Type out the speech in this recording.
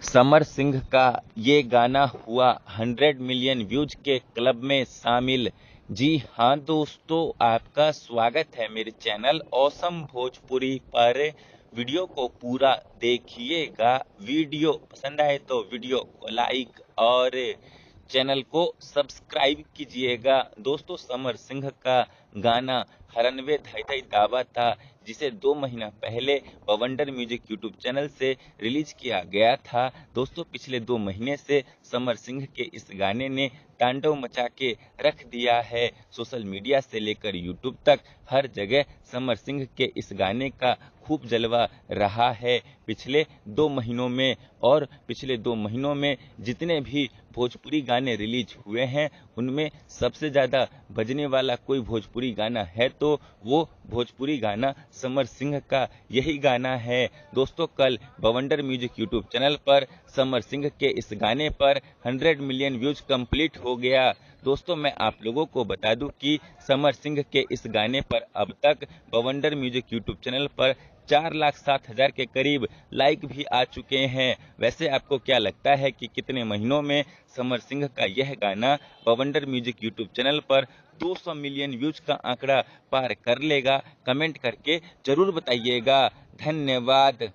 समर सिंह का ये गाना हुआ 100 मिलियन व्यूज के क्लब में शामिल। जी हाँ दोस्तों, आपका स्वागत है मेरे चैनल ऑसम भोजपुरी पर। वीडियो को पूरा देखिएगा। वीडियो पसंद आए तो वीडियो को लाइक और चैनल को सब्सक्राइब कीजिएगा। दोस्तों, समर सिंह का गाना हरनवे धई धई दावा था, जिसे 2 महीना पहले बवंडर म्यूजिक यूट्यूब चैनल से रिलीज किया गया था। दोस्तों, पिछले 2 महीने से समर सिंह के इस गाने ने तांडव मचा के रख दिया है। सोशल मीडिया से लेकर यूट्यूब तक हर जगह समर सिंह के इस गाने का खूब जलवा रहा है पिछले 2 महीनों में। और पिछले 2 महीनों में जितने भी भोजपुरी गाने रिलीज हुए हैं, उनमें सबसे ज़्यादा बजने वाला कोई भोजपुरी गाना है तो वो भोजपुरी गाना समर सिंह का यही गाना है। दोस्तों, कल बवंडर म्यूजिक यूट्यूब चैनल पर समर सिंह के इस गाने पर 100 मिलियन व्यूज कंप्लीट हो गया। दोस्तों, मैं आप लोगों को बता दूं कि समर सिंह के इस गाने पर अब तक बवंडर म्यूजिक यूट्यूब चैनल पर 4,07,000 के करीब लाइक भी आ चुके हैं। वैसे आपको क्या लगता है कि कितने महीनों में समर सिंह का यह गाना बवंडर म्यूजिक यूट्यूब चैनल पर 200 मिलियन व्यूज का आंकड़ा पार कर लेगा? कमेंट करके जरूर बताइएगा। धन्यवाद।